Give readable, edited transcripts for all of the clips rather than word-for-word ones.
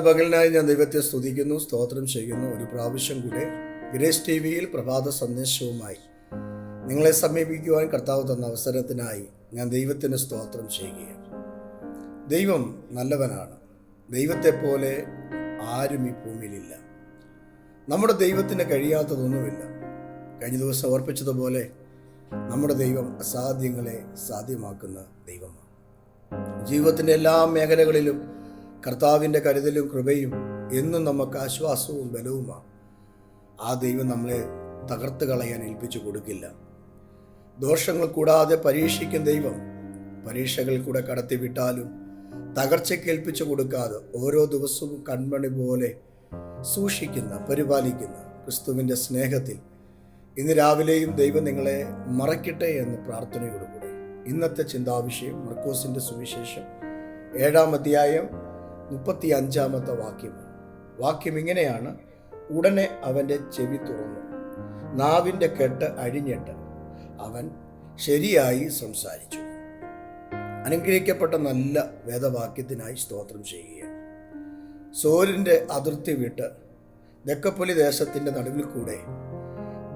പകലിനായി ഞാൻ ദൈവത്തെ സ്തുതിക്കുന്നു, സ്തോത്രം ചെയ്യുന്നു. ഒരു പ്രാവശ്യം കൂടെ ഗ്രേസ് ടി വിയിൽ പ്രഭാത സന്ദേശവുമായി നിങ്ങളെ സമീപിക്കുവാൻ കർത്താവ് തന്ന അവസരത്തിനായി ഞാൻ ദൈവത്തിന് സ്തോത്രം ചെയ്യുകയാണ്. ദൈവം നല്ലവനാണ്. ദൈവത്തെപ്പോലെ ആരും ഈ ഭൂമിയിലില്ല. നമ്മുടെ ദൈവത്തിന് കഴിയാത്തതൊന്നുമില്ല. കഴിഞ്ഞ ദിവസം ഓർപ്പിച്ചതുപോലെ നമ്മുടെ ദൈവം അസാധ്യങ്ങളെ സാധ്യമാക്കുന്ന ദൈവമാണ്. ജീവിതത്തിൻ്റെ എല്ലാ മേഖലകളിലും കർത്താവിൻ്റെ കരുതലും കൃപയും എന്നും നമുക്ക് ആശ്വാസവും ബലവുമാണ്. ആ ദൈവം നമ്മളെ തകർത്ത് കളയാൻ ഏൽപ്പിച്ചു കൊടുക്കില്ല. ദോഷങ്ങൾ കൂടാതെ പരീക്ഷിക്കും ദൈവം. പരീക്ഷകൾ കൂടെ കടത്തിവിട്ടാലും തകർച്ചയ്ക്ക് ഏൽപ്പിച്ചു കൊടുക്കാതെ ഓരോ ദിവസവും കൺമണി പോലെ സൂക്ഷിക്കുന്ന, പരിപാലിക്കുന്ന ക്രിസ്തുവിൻ്റെ സ്നേഹത്തിൽ ഇന്ന് രാവിലെയും ദൈവം നിങ്ങളെ മറയ്ക്കട്ടെ എന്ന് പ്രാർത്ഥനയോടുകൂടി ഇന്നത്തെ ചിന്താവിഷയം മർക്കോസിൻ്റെ സുവിശേഷം 7-ാം അധ്യായം 35-ാമത്തെ വാക്യമാണ്. വാക്യം ഇങ്ങനെയാണ്: ഉടനെ അവൻ്റെ ചെവി തുറന്നു, നാവിൻ്റെ കെട്ട് അഴിഞ്ഞിട്ട് അവൻ ശരിയായി സംസാരിച്ചു. അനുഗ്രഹിക്കപ്പെട്ട നല്ല വേദവാക്യത്തിനായി സ്തോത്രം ചെയ്യുകയാണ്. സോരിൻ്റെ അതിർത്തി വിട്ട് ദക്കപ്പൊലി ദേശത്തിൻ്റെ നടുവിൽ കൂടെ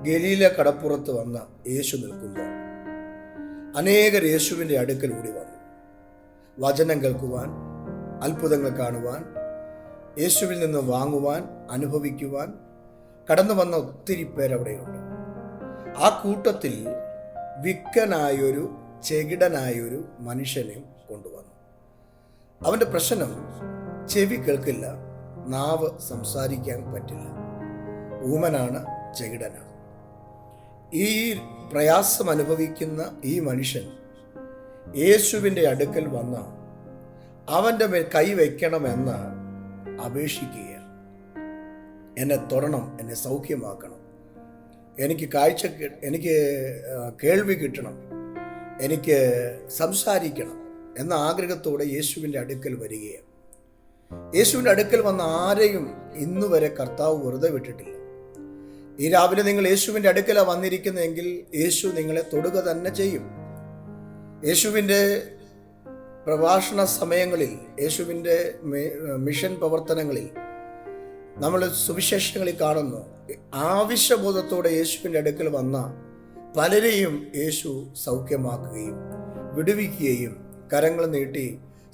ഗലീല കടപ്പുറത്ത് വന്ന യേശു നിൽക്കുമ്പോൾ അനേകർ യേശുവിൻ്റെ അടുക്കൽ ഓടി വന്നു. വചനം കേൾക്കുവാൻ, അത്ഭുതങ്ങൾ കാണുവാൻ, യേശുവിൽ നിന്ന് വാങ്ങുവാൻ, അനുഭവിക്കുവാൻ കടന്നു വന്ന ഒത്തിരി പേരവിടെയുണ്ട്. ആ കൂട്ടത്തിൽ വിക്കനായൊരു ചെകിടനായൊരു മനുഷ്യനെ കൊണ്ടുവന്നു. അവൻ്റെ പ്രശ്നം ചെവി കേൾക്കില്ല, നാവ് സംസാരിക്കാൻ പറ്റില്ല, ഊമനാണ്, ചെകിടനാണ്. ഈ പ്രയാസം അനുഭവിക്കുന്ന ഈ മനുഷ്യൻ യേശുവിൻ്റെ അടുക്കൽ വന്ന അവൻ്റെ മേൽ കൈവയ്ക്കണമെന്ന് അപേക്ഷിക്കുകയാണ്. എന്നെ തൊടണം, എന്നെ സൗഖ്യമാക്കണം, എനിക്ക് എനിക്ക് കേൾവി കിട്ടണം, എനിക്ക് സംസാരിക്കണം എന്ന ആഗ്രഹത്തോടെ യേശുവിൻ്റെ അടുക്കൽ വരികയാണ്. യേശുവിൻ്റെ അടുക്കൽ വന്ന ആരെയും ഇന്നുവരെ കർത്താവ് വെറുതെ വിട്ടിട്ടില്ല. ഈ രാവിലെ നിങ്ങൾ യേശുവിൻ്റെ അടുക്കലാണ് വന്നിരിക്കുന്നതെങ്കിൽ യേശു നിങ്ങളെ തൊടുക തന്നെ ചെയ്യും. യേശുവിൻ്റെ പ്രഭാഷണ സമയങ്ങളിൽ, യേശുവിൻ്റെ മിഷൻ പ്രവർത്തനങ്ങളിൽ നമ്മൾ സുവിശേഷങ്ങളിൽ കാണുന്നു, ആവശ്യബോധത്തോടെ യേശുവിൻ്റെ അടുക്കൽ വന്ന പലരെയും യേശു സൗഖ്യമാക്കുകയും വിടുവിക്കുകയും കരങ്ങൾ നീട്ടി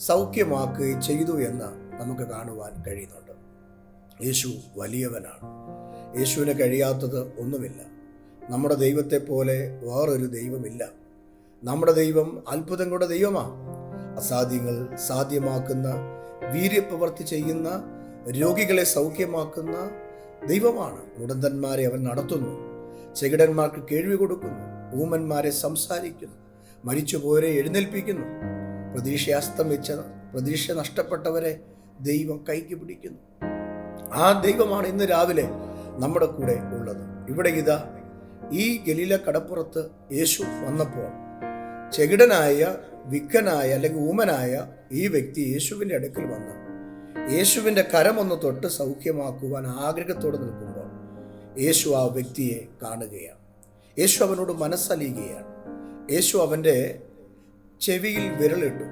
സൗഖ്യമാക്കുകയും ചെയ്തു എന്ന് നമുക്ക് കാണുവാൻ കഴിയുന്നുണ്ട്. യേശു വലിയവനാണ്. യേശുവിന് കഴിയാത്തത് ഒന്നുമില്ല. നമ്മുടെ ദൈവത്തെ പോലെ വേറൊരു ദൈവമില്ല. നമ്മുടെ ദൈവം അത്ഭുതങ്ങളുടെ ദൈവമാണ്. അസാധ്യങ്ങൾ സാധ്യമാക്കുന്ന, വീര്യപ്രവൃത്തി ചെയ്യുന്ന, രോഗികളെ സൗഖ്യമാക്കുന്ന ദൈവമാണ്. മുടന്തന്മാരെ അവൻ നടത്തുന്നു, ചെകിടന്മാർക്ക് കേൾവി കൊടുക്കുന്നു, ഊമന്മാരെ സംസാരിക്കുന്നു, മരിച്ചുപോയവരെ എഴുന്നേൽപ്പിക്കുന്നു, പ്രതീക്ഷ നഷ്ടപ്പെട്ടവരെ ദൈവം കൈക്ക് പിടിക്കുന്നു. ആ ദൈവമാണ് ഇന്ന് രാവിലെ നമ്മുടെ കൂടെ ഉള്ളത്. ഇവിടെ ഇതാ ഈ ഗലീല കടപ്പുറത്ത് യേശു വന്നപ്പോൾ ചെകിടനായ, വിക്കനായ അല്ലെങ്കിൽ ഊമനായ ഈ വ്യക്തി യേശുവിൻ്റെ അടുക്കൽ വന്ന് യേശുവിൻ്റെ കരമൊന്ന് തൊട്ട് സൗഖ്യമാക്കുവാൻ ആഗ്രഹത്തോടെ നിൽക്കുമ്പോൾ യേശു ആ വ്യക്തിയെ കാണുകയാണ്. യേശു അവനോട് മനസ്സലിയുകയാണ്. യേശു അവൻ്റെ ചെവിയിൽ വിരലിട്ടു,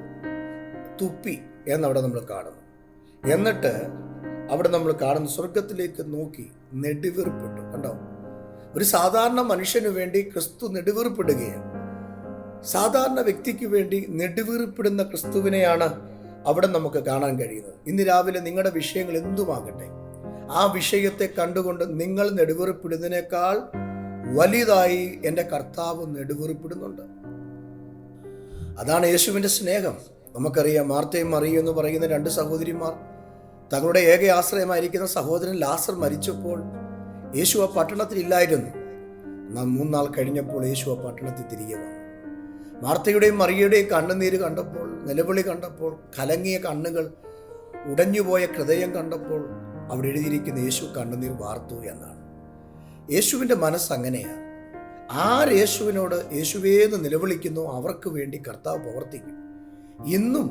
തുപ്പി എന്നവിടെ നമ്മൾ കാണുന്നു. എന്നിട്ട് അവിടെ നമ്മൾ കാണുന്ന സ്വർഗത്തിലേക്ക് നോക്കി നെടുവീർപ്പിട്ടു. കണ്ടോ? ഒരു സാധാരണ മനുഷ്യന് വേണ്ടി ക്രിസ്തു നെടുവീർപ്പിടുകയാണ്. സാധാരണ വ്യക്തിക്ക് വേണ്ടി നെടുവീർപ്പിടുന്ന ക്രിസ്തുവിനെയാണ് അവിടെ നമുക്ക് കാണാൻ കഴിയുന്നത്. ഇന്ന് രാവിലെ നിങ്ങളുടെ വിഷയങ്ങൾ എന്തുമാകട്ടെ, ആ വിഷയത്തെ കണ്ടുകൊണ്ട് നിങ്ങൾ നെടുവീർപ്പിടുന്നതിനേക്കാൾ വലുതായി എൻ്റെ കർത്താവ് നെടുവീർപ്പിടുന്നുണ്ട്. അതാണ് യേശുവിൻ്റെ സ്നേഹം. നമുക്കറിയാം, മാർത്തയും മറിയും എന്ന് പറയുന്ന 2 സഹോദരിമാർ തങ്ങളുടെ ഏക ആശ്രയമായിരിക്കുന്ന സഹോദരൻ ലാസർ മരിച്ചപ്പോൾ യേശു ആ പട്ടണത്തിൽ ഇല്ലായിരുന്നു. 3 നാൾ കഴിഞ്ഞപ്പോൾ യേശു ആ പട്ടണത്തിൽ തിരികെ വന്നു. മാർത്തയുടെയും മറിയയുടെയും കണ്ണുനീര് കണ്ടപ്പോൾ, നിലവിളി കണ്ടപ്പോൾ, കലങ്ങിയ കണ്ണുകൾ, ഉടഞ്ഞുപോയ ഹൃദയം കണ്ടപ്പോൾ അവിടെ എഴുതിയിരിക്കുന്ന യേശു കണ്ണുനീർ വാർത്തു എന്നാണ്. യേശുവിൻ്റെ മനസ്സ് അങ്ങനെയാണ്. ആര് യേശുവിനോട് യേശുവേന്ന് നിലവിളിക്കുന്നു അവർക്ക് വേണ്ടി കർത്താവ് പ്രവർത്തിക്കും. ഇന്നും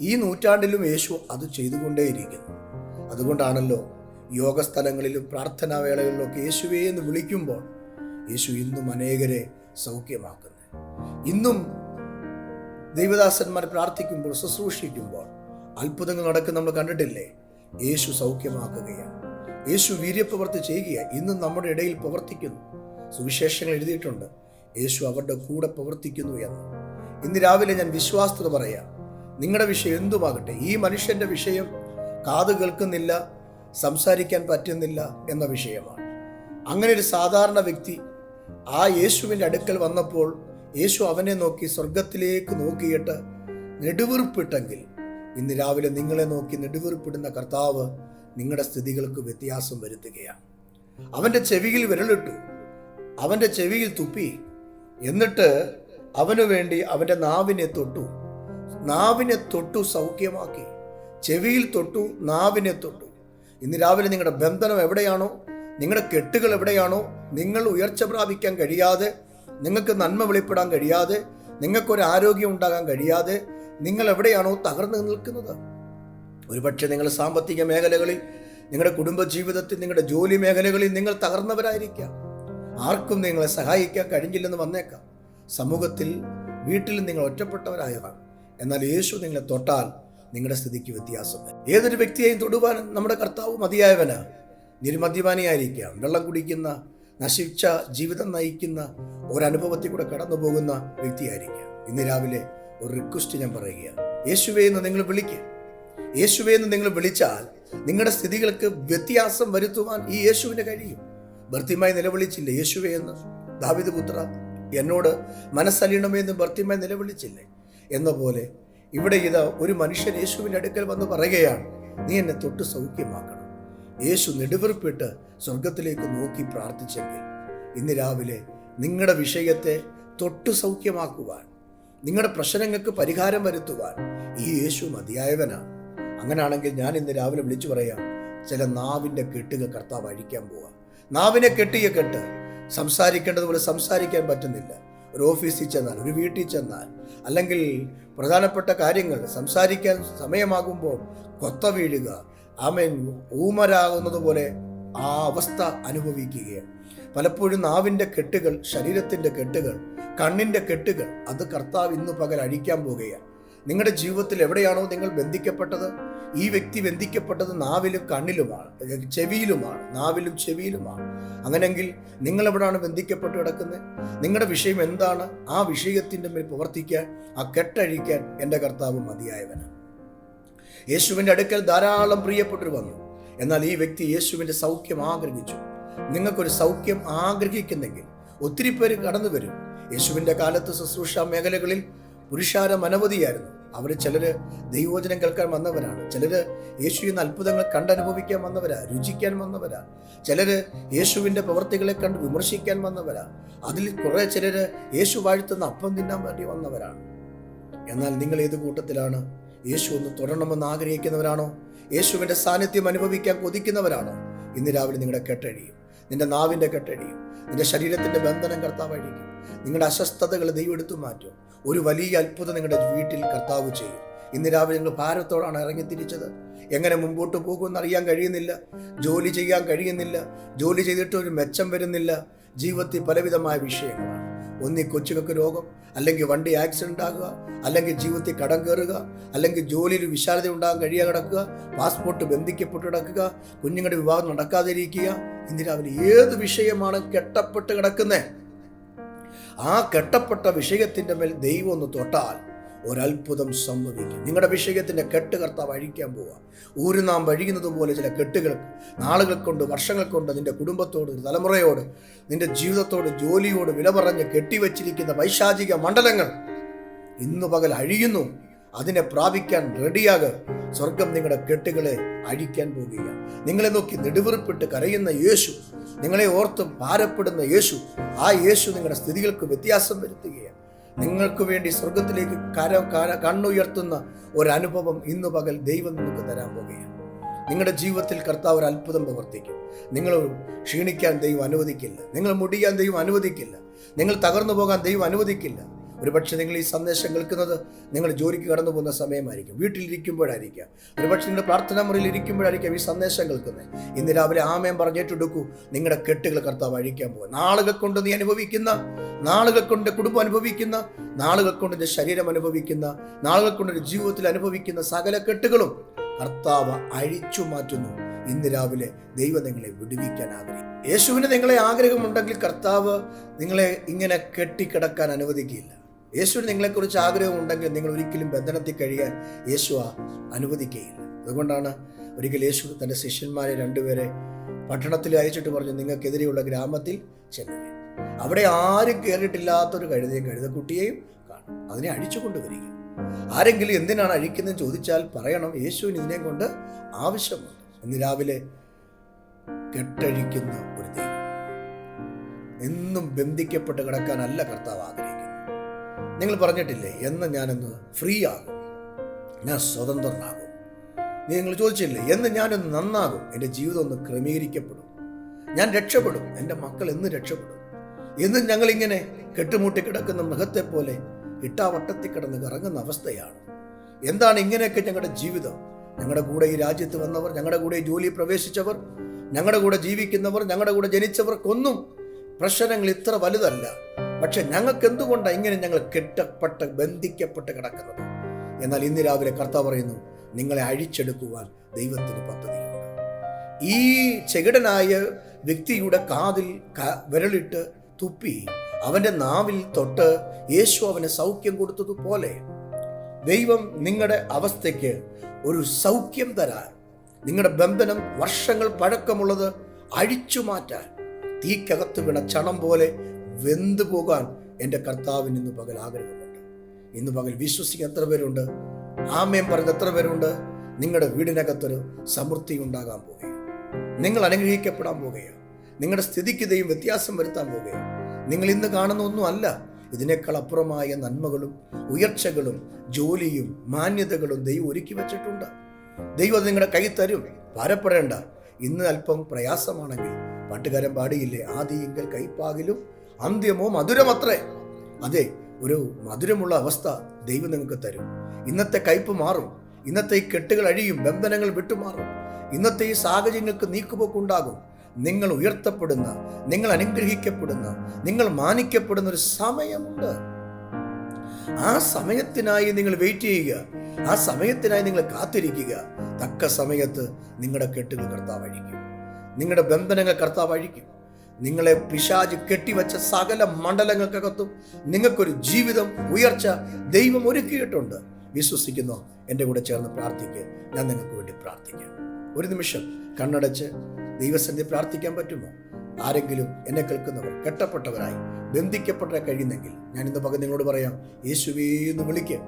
ഈ നൂറ്റാണ്ടിലും യേശു അത് ചെയ്തുകൊണ്ടേയിരിക്കുന്നു. അതുകൊണ്ടാണല്ലോ യോഗസ്ഥലങ്ങളിലും പ്രാർത്ഥനാവേളകളിലൊക്കെ യേശുവേ എന്ന് വിളിക്കുമ്പോൾ യേശു ഇന്നും അനേകരെ സൗഖ്യമാക്കുന്നത്. ഇന്നും ദൈവദാസന്മാർ പ്രാർത്ഥിക്കുമ്പോൾ, ശുശ്രൂഷിക്കുമ്പോൾ അത്ഭുതങ്ങൾ നടക്കും നമ്മൾ കണ്ടിട്ടില്ലേ? യേശു സൗഖ്യമാക്കുകയാണ്. യേശു വീര്യപ്രവൃത്തി ചെയ്യുകയാണ്. ഇന്നും നമ്മുടെ ഇടയിൽ പ്രവർത്തിക്കുന്നു. സുവിശേഷങ്ങൾ എഴുതിയിട്ടുണ്ട്, യേശു അവരുടെ കൂടെ പ്രവർത്തിക്കുന്നു എന്ന്. ഇന്ന് രാവിലെ ഞാൻ വിശ്വാസത്തോടെ പറയാം, നിങ്ങളുടെ വിഷയം എന്തുമാകട്ടെ, ഈ മനുഷ്യൻ്റെ വിഷയം കാത് കേൾക്കുന്നില്ല, സംസാരിക്കാൻ പറ്റുന്നില്ല എന്ന വിഷയമാണ്. അങ്ങനെ ഒരു സാധാരണ വ്യക്തി ആ യേശുവിൻ്റെ അടുക്കൽ വന്നപ്പോൾ യേശു അവനെ നോക്കി സ്വർഗത്തിലേക്ക് നോക്കിയിട്ട് നെടുവീർപ്പിട്ടെങ്കിൽ, ഇന്ന് രാവിലെ നിങ്ങളെ നോക്കി നെടുവീർപ്പിടുന്ന കർത്താവ് നിങ്ങളുടെ സ്ഥിതികൾക്ക് വ്യത്യാസം വരുത്തുകയാണ്. അവൻ്റെ ചെവിയിൽ വിരലിട്ടു, അവൻ്റെ ചെവിയിൽ തുപ്പി, എന്നിട്ട് അവനു വേണ്ടി അവൻ്റെ നാവിനെ തൊട്ടു സൗഖ്യമാക്കി. ചെവിയിൽ തൊട്ടു, നാവിനെ തൊട്ടു. ഇന്ന് രാവിലെ നിങ്ങളുടെ ബന്ധനം എവിടെയാണോ, നിങ്ങളുടെ കെട്ടുകൾ എവിടെയാണോ, നിങ്ങൾ ഉയർച്ച പ്രാപിക്കാൻ കഴിയാതെ, നിങ്ങൾക്ക് നന്മ വെളിപ്പെടാൻ കഴിയാതെ, നിങ്ങൾക്കൊരു ആരോഗ്യം ഉണ്ടാകാൻ കഴിയാതെ നിങ്ങൾ എവിടെയാണോ തകർന്നു നിൽക്കുന്നത്? ഒരുപക്ഷെ നിങ്ങൾ സാമ്പത്തിക മേഖലകളിൽ, നിങ്ങളുടെ കുടുംബജീവിതത്തിൽ, നിങ്ങളുടെ ജോലി മേഖലകളിൽ നിങ്ങൾ തകർന്നവരായിരിക്കാം. ആർക്കും നിങ്ങളെ സഹായിക്കാൻ കഴിഞ്ഞില്ലെന്ന് വന്നേക്കാം. സമൂഹത്തിൽ, വീട്ടിൽ നിങ്ങൾ ഒറ്റപ്പെട്ടവരായതാണ്. എന്നാൽ യേശു നിങ്ങളെ തൊട്ടാൽ നിങ്ങളുടെ സ്ഥിതിക്ക് വ്യത്യാസം വരും. ഏതൊരു വ്യക്തിയെയും തൊടുവാൻ നമ്മുടെ കർത്താവ് മതിയായവനാ. നിരുമദ്യപാനിയായിരിക്കാം, വെള്ളം കുടിക്കുന്ന, നശിച്ച ജീവിതം നയിക്കുന്ന ഒരനുഭവത്തിൽ കൂടെ കടന്നു പോകുന്ന വ്യക്തിയായിരിക്കാം. ഇന്ന് രാവിലെ ഒരു റിക്വസ്റ്റ് ഞാൻ പറയുകയാണ്, യേശുവേ എന്ന് നിങ്ങൾ വിളിക്കുക. യേശുവേ എന്ന് നിങ്ങൾ വിളിച്ചാൽ നിങ്ങളുടെ സ്ഥിതികൾക്ക് വ്യത്യാസം വരുത്തുവാൻ ഈ യേശുവിന് കഴിയും. ഭർത്തിമായി നിലവിളിച്ചില്ലേ യേശുവേ എന്ന്? ദാവീദ് പുത്ര, എന്നോട് മനസ്സലിയണമേ എന്ന് ഭർത്തിമായി നിലവിളിച്ചില്ലേ? എന്ന പോലെ ഇവിടെ ഇതാ ഒരു മനുഷ്യൻ യേശുവിൻ്റെ അടുക്കൽ വന്ന് പറയുകയാണ്, നീ എന്നെ തൊട്ട് സൗഖ്യമാക്കണം. യേശു നെടുവീർപ്പിട്ട് സ്വർഗത്തിലേക്ക് നോക്കി പ്രാർത്ഥിച്ചെങ്കിൽ ഇന്ന് രാവിലെ നിങ്ങളുടെ വിഷയത്തെ തൊട്ട് സൗഖ്യമാക്കുവാൻ, നിങ്ങളുടെ പ്രശ്നങ്ങൾക്ക് പരിഹാരം വരുത്തുവാൻ ഈ യേശു മതിയായവനാണ്. അങ്ങനെയാണെങ്കിൽ ഞാൻ ഇന്ന് രാവിലെ വിളിച്ചു പറയാം, ചില നാവിൻ്റെ കെട്ടുകൾ കർത്താവ് അഴിക്കാൻ പോവാം. നാവിനെ കെട്ടിയ കെട്ട്, സംസാരിക്കേണ്ടതുപോലെ സംസാരിക്കാൻ പറ്റുന്നില്ല. ഒരു ഓഫീസിൽ ചെന്നാൽ, ഒരു വീട്ടിൽ ചെന്നാൽ, അല്ലെങ്കിൽ പ്രധാനപ്പെട്ട കാര്യങ്ങൾ സംസാരിക്കാൻ സമയമാകുമ്പോൾ കൊത്ത വീഴുക, ആമേൻ, ഊമരാകുന്നത് പോലെ ആ അവസ്ഥ അനുഭവിക്കുകയാണ്. പലപ്പോഴും നാവിൻ്റെ കെട്ടുകൾ, ശരീരത്തിൻ്റെ കെട്ടുകൾ, കണ്ണിൻ്റെ കെട്ടുകൾ, അത് കർത്താവ് ഇന്ന് പകൽ അഴിക്കാൻ പോകുകയാണ്. നിങ്ങളുടെ ജീവിതത്തിൽ എവിടെയാണോ നിങ്ങൾ ബന്ധിക്കപ്പെട്ടത്, ഈ വ്യക്തി ബന്ധിക്കപ്പെട്ടത് നാവിലും കണ്ണിലുമാണ്, ചെവിയിലുമാണ്, നാവിലും ചെവിയിലുമാണ്. അങ്ങനെയെങ്കിൽ നിങ്ങൾ എവിടെയാണ് ബന്ധിക്കപ്പെട്ട് കിടക്കുന്നത്? നിങ്ങളുടെ വിഷയം എന്താണ്? ആ വിഷയത്തിൻ്റെ മേൽ പ്രവർത്തിക്കാൻ, ആ കെട്ടഴിക്കാൻ എൻ്റെ കർത്താവ് മതിയായവനാണ്. യേശുവിൻ്റെ അടുക്കൽ ധാരാളം പ്രിയപ്പെട്ടവർ വന്നു. എന്നാൽ ഈ വ്യക്തി യേശുവിൻ്റെ സൗഖ്യം ആഗ്രഹിച്ചു. നിങ്ങൾക്കൊരു സൗഖ്യം ആഗ്രഹിക്കുന്നെങ്കിൽ ഒത്തിരി പേര് കടന്നു വരും. യേശുവിൻ്റെ കാലത്ത് ശുശ്രൂഷ മേഖലകളിൽ പുരുഷാരം അനവധിയായിരുന്നു. അവർ ചിലർ ദൈവവചനം കേൾക്കാൻ വന്നവരാണ്, ചിലർ യേശുവിൻ്റെ അത്ഭുതങ്ങൾ കണ്ടനുഭവിക്കാൻ വന്നവരാ, രുചിക്കാൻ വന്നവരാ, ചിലർ യേശുവിൻ്റെ പ്രവൃത്തികളെ കണ്ട് വിമർശിക്കാൻ വന്നവരാ, അതിൽ കുറേ ചിലർ യേശു വാഴ്ത്തുന്ന അപ്പം തിന്നാൻ വേണ്ടി വന്നവരാണ്. എന്നാൽ നിങ്ങൾ ഏത് കൂട്ടത്തിലാണ്? യേശു ഒന്ന് തൊടണമെന്ന് ആഗ്രഹിക്കുന്നവരാണോ? യേശുവിൻ്റെ സാന്നിധ്യം അനുഭവിക്കാൻ കൊതിക്കുന്നവരാണോ? ഇന്ന് രാവിലെ നിങ്ങളുടെ കെട്ടഴിയും, നിന്റെ നാവിൻ്റെ കെട്ടഴിയും, നിന്റെ ശരീരത്തിൻ്റെ ബന്ധനം കർത്താവ് അഴിക്കും. നിങ്ങളുടെ അസ്വസ്ഥതകൾ ദൈവം എടുത്തു മാറ്റും. ഒരു വലിയ അത്ഭുതം നിങ്ങളുടെ വീട്ടിൽ കർത്താവ് ചെയ്യും. ഇന്ന് രാവിലെ നിങ്ങൾ ഭാരത്തോടാണ് ഇറങ്ങിത്തിരിച്ചത്. എങ്ങനെ മുമ്പോട്ട് പോകുമെന്ന് അറിയാൻ കഴിയുന്നില്ല, ജോലി ചെയ്യാൻ കഴിയുന്നില്ല, ജോലി ചെയ്തിട്ട് ഒരു മെച്ചം വരുന്നില്ല. ജീവിതത്തിൽ പലവിധമായ വിഷയങ്ങളാണ്. ഒന്നീ കൊച്ചുകൾക്ക് രോഗം, അല്ലെങ്കിൽ വണ്ടി ആക്സിഡൻ്റ് ആകുക, അല്ലെങ്കിൽ ജീവിതത്തിൽ കടം കയറുക, അല്ലെങ്കിൽ ജോലിയിൽ വിശാലത ഉണ്ടാകാൻ കഴിയാതെ കിടക്കുക, പാസ്പോർട്ട് ബന്ധിക്കപ്പെട്ട് കിടക്കുക, കുഞ്ഞുങ്ങളുടെ വിവാഹം നടക്കാതിരിക്കുക. ഇന്ന് രാവിലെ ഏത് വിഷയമാണ് കെട്ടപ്പെട്ട് കിടക്കുന്നത്? ആ കെട്ടപ്പെട്ട വിഷയത്തിൻ്റെ മേൽ ദൈവം ഒന്ന് തൊട്ടാൽ ഒരത്ഭുതം സംഭവിക്കും. നിങ്ങളുടെ വിഷയത്തിൻ്റെ കെട്ട് കർത്താവ് അഴിക്കാൻ പോവുക. ഊരുനാം വഴിയുന്നത് പോലെ ചില കെട്ടുകൾ നാളുകൾ കൊണ്ട്, വർഷങ്ങൾ കൊണ്ട് നിന്റെ കുടുംബത്തോട്, തലമുറയോട്, നിന്റെ ജീവിതത്തോട്, ജോലിയോട് വില പറഞ്ഞ് കെട്ടിവെച്ചിരിക്കുന്ന പൈശാചിക മണ്ഡലങ്ങൾ ഇന്നു പകൽ അഴിയുന്നു. അതിനെ പ്രാപിക്കാൻ റെഡിയാകുക. സ്വർഗം നിങ്ങളുടെ കെട്ടുകളെ അഴിക്കാൻ പോകുകയാണ്. നിങ്ങളെ നോക്കി നെടുവീർപ്പിട്ട് കരയുന്ന യേശു, നിങ്ങളെ ഓർത്ത് ഭാരപ്പെടുന്ന യേശു, ആ യേശു നിങ്ങളുടെ സ്ഥിതികൾക്ക് വ്യത്യാസം വരുത്തുകയാണ്. നിങ്ങൾക്ക് വേണ്ടി സ്വർഗത്തിലേക്ക് കണ്ണുയർത്തുന്ന ഒരനുഭവം ഇന്നു പകൽ ദൈവം നിങ്ങൾക്ക് തരാൻ പോകുകയാണ്. നിങ്ങളുടെ ജീവിതത്തിൽ കർത്താവ് ഒരു അത്ഭുതം പ്രവർത്തിക്കും. നിങ്ങൾ ക്ഷീണിക്കാൻ ദൈവം അനുവദിക്കില്ല, നിങ്ങൾ മുടിയാൻ ദൈവം അനുവദിക്കില്ല, നിങ്ങൾ തകർന്നു പോകാൻ ദൈവം അനുവദിക്കില്ല. ഒരുപക്ഷെ നിങ്ങൾ ഈ സന്ദേശം കേൾക്കുന്നത് നിങ്ങൾ ജോലിക്ക് കടന്നു പോകുന്ന സമയമായിരിക്കും, വീട്ടിലിരിക്കുമ്പോഴായിരിക്കാം, ഒരുപക്ഷെ നിങ്ങളുടെ പ്രാർത്ഥനാ മുറിയിൽ ഇരിക്കുമ്പോഴായിരിക്കാം ഈ സന്ദേശം കേൾക്കുന്നത്. ഇന്ന് രാവിലെ ആമേൻ പറഞ്ഞേറ്റെടുക്കൂ. നിങ്ങളുടെ കെട്ടുകൾ കർത്താവ് അഴിക്കാൻ പോകുക. നാളുകൾ കൊണ്ട് നീ അനുഭവിക്കുന്ന, നാളുകൾ കൊണ്ട് കുടുംബം അനുഭവിക്കുന്ന, നാളുകൾ കൊണ്ട് നിന്റെ ശരീരം അനുഭവിക്കുന്ന, നാളുകൾ കൊണ്ട് ജീവിതത്തിൽ അനുഭവിക്കുന്ന സകല കെട്ടുകളും കർത്താവ് അഴിച്ചു മാറ്റുന്നു. ഇന്ന് രാവിലെ ദൈവം നിങ്ങളെ വിടുവിക്കാൻ ആഗ്രഹിക്കും. യേശുവിന് നിങ്ങളെ ആഗ്രഹമുണ്ടെങ്കിൽ കർത്താവ് നിങ്ങളെ ഇങ്ങനെ കെട്ടിക്കിടക്കാൻ അനുവദിക്കില്ല. യേശുവിന് നിങ്ങളെക്കുറിച്ച് ആഗ്രഹമുണ്ടെങ്കിൽ നിങ്ങൾ ഒരിക്കലും ബന്ധനത്തിൽ കഴിയാൻ യേശു അനുവദിക്കുകയില്ല. അതുകൊണ്ടാണ് ഒരിക്കൽ യേശു തൻ്റെ ശിഷ്യന്മാരെ 2 പേരെ പട്ടണത്തിൽ അയച്ചിട്ട് പറഞ്ഞു, നിങ്ങൾക്കെതിരെയുള്ള ഗ്രാമത്തിൽ ചെല്ലുക, അവിടെ ആരും കയറിയിട്ടില്ലാത്തൊരു കഴുതക്കുട്ടിയെയും കാണും, അതിനെ അഴിച്ചു കൊണ്ടുവരിക. ആരെങ്കിലും എന്തിനാണ് അഴിക്കുന്നതെന്ന് ചോദിച്ചാൽ പറയണം, യേശുവിന് ഇതിനെ കൊണ്ട് ആവശ്യമുണ്ട്. ഇന്ന് രാവിലെ കെട്ടഴിക്കുന്ന ഒരു ദൈവം, എന്നും ബന്ധിക്കപ്പെട്ട് കിടക്കാനല്ല കർത്താവ് ആഗ്രഹിക്കുന്നത്. നിങ്ങൾ പറഞ്ഞിട്ടില്ലേ, എന്ന് ഞാനൊന്ന് ഫ്രീ ആകും, ഞാൻ സ്വതന്ത്രനാകും. നിങ്ങൾ ചോദിച്ചില്ലേ, എന്ന് ഞാനൊന്ന് നന്നാകും, എൻ്റെ ജീവിതം ഒന്ന് ക്രമീകരിക്കപ്പെടും, ഞാൻ രക്ഷപ്പെടും, എൻ്റെ മക്കൾ എന്ന് രക്ഷപ്പെടും. എന്നും ഞങ്ങളിങ്ങനെ കെട്ടുമുട്ടി കിടക്കുന്ന മൃഗത്തെ പോലെ ഇട്ടാവട്ടത്തിൽ കിടന്ന് കറങ്ങുന്ന അവസ്ഥയാണ്. എന്താണ് ഇങ്ങനെയൊക്കെ ഞങ്ങളുടെ ജീവിതം? ഞങ്ങളുടെ കൂടെ ഈ രാജ്യത്ത് വന്നവർ, ഞങ്ങളുടെ കൂടെ ജോലി പ്രവേശിച്ചവർ, ഞങ്ങളുടെ കൂടെ ജീവിക്കുന്നവർ, ഞങ്ങളുടെ കൂടെ ജനിച്ചവർക്കൊന്നും പ്രശ്നങ്ങൾ ഇത്ര വലുതല്ല. പക്ഷെ ഞങ്ങൾക്ക് എന്തുകൊണ്ടാണ് ഇങ്ങനെ ഞങ്ങൾ ബന്ധിക്കപ്പെട്ട് കിടക്കുന്നത്? എന്നാൽ ഇന്ന് രാവിലെ കർത്താവ് പറയുന്നു, നിങ്ങളെ അഴിച്ചെടുക്കുവാൻ ദൈവത്തിന് പദ്ധതിയുണ്ട്. ഈ ചെകിടനായ വ്യക്തിയുടെ കാതിൽ വിരലിട്ട് തുപ്പി അവൻ്റെ നാവിൽ തൊട്ട് യേശു അവന് സൗഖ്യം കൊടുത്തതുപോലെ ദൈവം നിങ്ങളുടെ അവസ്ഥയ്ക്ക് ഒരു സൗഖ്യം തരാൻ, നിങ്ങളുടെ ബന്ധനം വർഷങ്ങൾ പഴക്കമുള്ളത് അഴിച്ചു മാറ്റാൻ, തീക്കകത്ത് വീണ ചണം പോലെ വെന്തു പോകാൻ എൻ്റെ കർത്താവിന് ഇന്ന് പകൽ ആഗ്രഹമുണ്ട്. ഇന്ന് പകൽ വിശ്വസിക്കുന്ന എത്ര പേരുണ്ട്? ആമേൻ പറഞ്ഞ എത്ര പേരുണ്ട്? നിങ്ങളുടെ വീടിനകത്തൊരു സമൃദ്ധി ഉണ്ടാകാൻ പോകുകയാണ്. നിങ്ങൾ അനുഗ്രഹിക്കപ്പെടാൻ പോകുകയാണ്. നിങ്ങളുടെ സ്ഥിതിക്ക് ദൈവം വ്യത്യാസം വരുത്താൻ പോകുകയാണ്. നിങ്ങൾ ഇന്ന് കാണുന്ന ഒന്നും അല്ല, ഇതിനേക്കാൾ അപ്പുറമായ നന്മകളും ഉയർച്ചകളും ജോലിയും മാന്യതകളും ദൈവം ഒരുക്കി വെച്ചിട്ടുണ്ട്. ദൈവം നിങ്ങളുടെ കൈ തരും, ഭാരപ്പെടേണ്ട. ഇന്ന് അല്പം പ്രയാസമാണെങ്കിൽ പാട്ടുകാരൻ പാടിയില്ലേ, ആദിയെങ്കിൽ കൈപ്പാകിലും അന്ത്യമോ മധുരമത്രേ. അതെ, ഒരു മധുരമുള്ള അവസ്ഥ ദൈവം നിങ്ങൾക്ക് തരും. ഇന്നത്തെ കയ്പ് മാറും, ഇന്നത്തെ ഈ കെട്ടുകൾ അഴിയും, ബന്ധനങ്ങൾ വിട്ടുമാറും, ഇന്നത്തെ ഈ സാഹചര്യങ്ങൾക്ക് നീക്കുപോക്കുണ്ടാകും. നിങ്ങൾ ഉയർത്തപ്പെടുന്ന, നിങ്ങൾ അനുഗ്രഹിക്കപ്പെടുന്ന, നിങ്ങൾ മാനിക്കപ്പെടുന്ന ഒരു സമയമുണ്ട്. ആ സമയത്തിനായി നിങ്ങൾ വെയിറ്റ് ചെയ്യുക, ആ സമയത്തിനായി നിങ്ങൾ കാത്തിരിക്കുക. തക്ക സമയത്ത് നിങ്ങളുടെ കെട്ടുകൾ കർത്താവ് അഴിക്കും, നിങ്ങളുടെ ബന്ധനങ്ങൾ കർത്താവ് അഴിക്കും. നിങ്ങളെ പിശാച് കെട്ടിവെച്ച സകല മണ്ഡലങ്ങൾക്കകത്തും നിങ്ങൾക്കൊരു ജീവിതം, ഉയർച്ച ദൈവം ഒരുക്കിയിട്ടുണ്ട്. വിശ്വസിക്കുന്നു? എൻ്റെ കൂടെ ചേർന്ന് പ്രാർത്ഥിക്കുക. ഞാൻ നിങ്ങൾക്ക് വേണ്ടി പ്രാർത്ഥിക്കാം. ഒരു നിമിഷം കണ്ണടച്ച് ദൈവസന്നിധി പ്രാർത്ഥിക്കാൻ പറ്റുമോ? ആരെങ്കിലും എന്നെ കേൾക്കുന്നവർ കെട്ടപ്പെട്ടവരായി ബന്ധിക്കപ്പെട്ട കഴിയുന്നെങ്കിൽ ഞാൻ ഇന്ന് പകൽ നിങ്ങളോട് പറയാം, യേശുവേ എന്ന് വിളിക്ക്,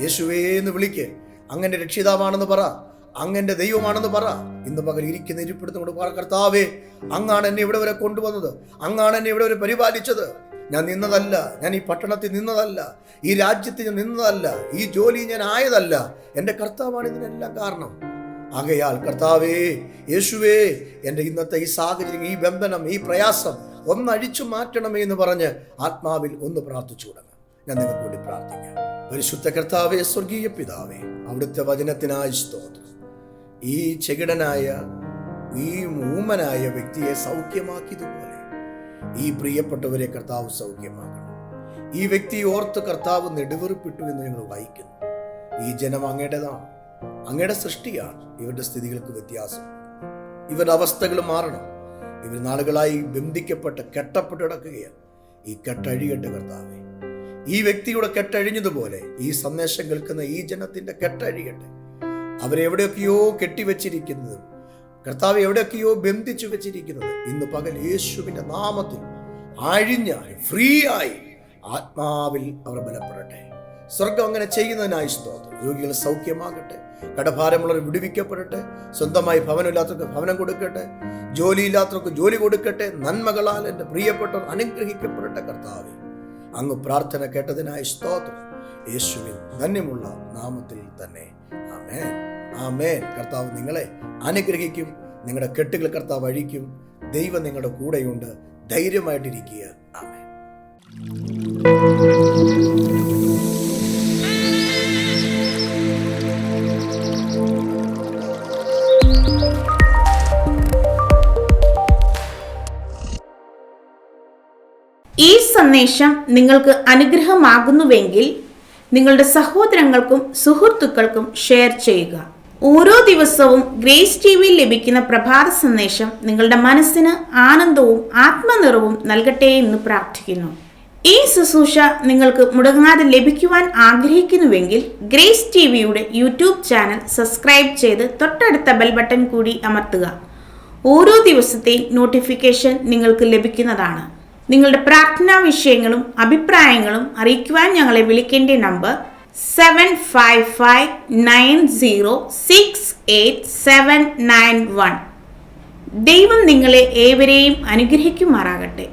യേശുവേ എന്ന് വിളിക്ക്. അങ്ങൻ്റെ രക്ഷിതാവാണെന്ന് പറ, അങ്ങൻ്റെ ദൈവമാണെന്ന് പറ. ഇന്ന് പകൽ ഇരിക്കുന്ന ഇരിപ്പിടത്തോട് പറ, കർത്താവേ, അങ്ങാണ് എന്നെ ഇവിടെ വരെ കൊണ്ടുവന്നത്, അങ്ങാണ് എന്നെ ഇവിടെ വരെ പരിപാലിച്ചത്. ഞാൻ നിന്നതല്ല, ഞാൻ ഈ പട്ടണത്തിൽ നിന്നതല്ല, ഈ രാജ്യത്തിൽ ഞാൻ നിന്നതല്ല, ഈ ജോലി ഞാൻ ആയതല്ല, എൻ്റെ കർത്താവാണ് ഇതിനെല്ലാം കാരണം. ആകയാൽ കർത്താവേ, യേശുവേ, എൻ്റെ ഇന്നത്തെ ഈ സാഹചര്യം, ഈ ബന്ധനം, ഈ പ്രയാസം ഒന്ന് അഴിച്ചു മാറ്റണമേ എന്ന് പറഞ്ഞ് ആത്മാവിൽ ഒന്ന് പ്രാർത്ഥിച്ചു തുടങ്ങാം. ഞാൻ നിങ്ങൾക്ക് വേണ്ടി പ്രാർത്ഥിക്കാം. പരിശുദ്ധ കർത്താവേ, സ്വർഗീയ പിതാവേ, അവിടുത്തെ വചനത്തിനായി സ്തോത്രം. ഈ ചെകിടനായ, ഈ മൂമനായ വ്യക്തിയെ സൗഖ്യമാക്കിയതുപോലെ ഈ പ്രിയപ്പെട്ടവരെ കർത്താവ് സൗഖ്യമാക്കണം. ഈ വ്യക്തി ഓർത്ത് കർത്താവ് നെടുവീർപ്പിട്ടു എന്ന് ഞങ്ങൾ വായിക്കുന്നു. ഈ ജനം അങ്ങയുടേതാണ്, അങ്ങയുടെ സൃഷ്ടിയാണ്. ഇവരുടെ സ്ഥിതികൾക്ക് വ്യത്യാസം, ഇവരുടെ അവസ്ഥകൾ മാറണം. ഇവർ നാളുകളായി ബന്ധിക്കപ്പെട്ട് കെട്ടപ്പെട്ട് കിടക്കുകയാണ്. ഈ കെട്ടഴിയട്ടെ കർത്താവേ. ഈ വ്യക്തിയുടെ കെട്ടഴിഞ്ഞതുപോലെ ഈ സന്ദേശം കേൾക്കുന്ന ഈ ജനത്തിന്റെ കെട്ടഴിയട്ടെ. അവരെവിടെയൊക്കെയോ കെട്ടിവെച്ചിരിക്കുന്നത് കർത്താവ്, എവിടെയൊക്കെയോ ബന്ധിച്ചു വെച്ചിരിക്കുന്നത് ഇന്ന് പകൽ യേശുവിന്റെ നാമത്തിൽ അഴിഞ്ഞായി, ഫ്രീ ആയി ആത്മാവിൽ അവർ ബലപ്പെടട്ടെ. സ്വർഗം അങ്ങനെ ചെയ്യുന്നതിനായി സ്തോത്രം. രോഗികൾ സൗഖ്യമാകട്ടെ, കടഭാരമുള്ളവർ വിടുവിക്കപ്പെടട്ടെ, സ്വന്തമായി ഭവനമില്ലാത്തവർക്ക് ഭവനം കൊടുക്കട്ടെ, ജോലിയില്ലാത്തവർക്ക് ജോലി കൊടുക്കട്ടെ. നന്മകളാൽ എൻ്റെ പ്രിയപ്പെട്ടവർ അനുഗ്രഹിക്കപ്പെടട്ടെ. കർത്താവേ, അങ്ങ് പ്രാർത്ഥന കേട്ടതിനായി സ്തോത്രം. യേശുവിൻ ധന്യമുള്ള നാമത്തിൽ തന്നെ ആമേൻ, ആമേൻ. കർത്താവ് നിങ്ങളെ അനുഗ്രഹിക്കും, നിങ്ങളുടെ കെട്ടുകൾ കർത്താവ് അഴിക്കും. ദൈവം നിങ്ങളുടെ കൂടെയുണ്ട്. ധൈര്യമായിട്ടിരിക്കുക. ആമേൻ. ഈ സന്ദേശം നിങ്ങൾക്ക് അനുഗ്രഹമാകുന്നുവെങ്കിൽ നിങ്ങളുടെ സഹോദരങ്ങൾക്കും സുഹൃത്തുക്കൾക്കും ഷെയർ ചെയ്യുക. ഓരോ ദിവസവും ഗ്രേസ് ടിവിയിൽ ലഭിക്കുന്ന പ്രഭാത സന്ദേശം നിങ്ങളുടെ മനസ്സിന് ആനന്ദവും ആത്മനിറവും നൽകട്ടെ എന്ന് പ്രാർത്ഥിക്കുന്നു. ഈ ശുശ്രൂഷ നിങ്ങൾക്ക് മുടങ്ങാതെ ലഭിക്കുവാൻ ആഗ്രഹിക്കുന്നുവെങ്കിൽ ഗ്രേസ് ടിവിയുടെ യൂട്യൂബ് ചാനൽ സബ്സ്ക്രൈബ് ചെയ്ത് തൊട്ടടുത്ത ബെൽ ബട്ടൺ കൂടി അമർത്തുക. ഓരോ ദിവസത്തെയും നോട്ടിഫിക്കേഷൻ നിങ്ങൾക്ക് ലഭിക്കുന്നതാണ്. നിങ്ങളുടെ പ്രാർത്ഥനാ വിഷയങ്ങളും അഭിപ്രായങ്ങളും അറിയിക്കുവാൻ ഞങ്ങളെ വിളിക്കേണ്ട നമ്പർ 7559068791. ദൈവം നിങ്ങളെ ഏവരെയും അനുഗ്രഹിക്കുമാറാകട്ടെ.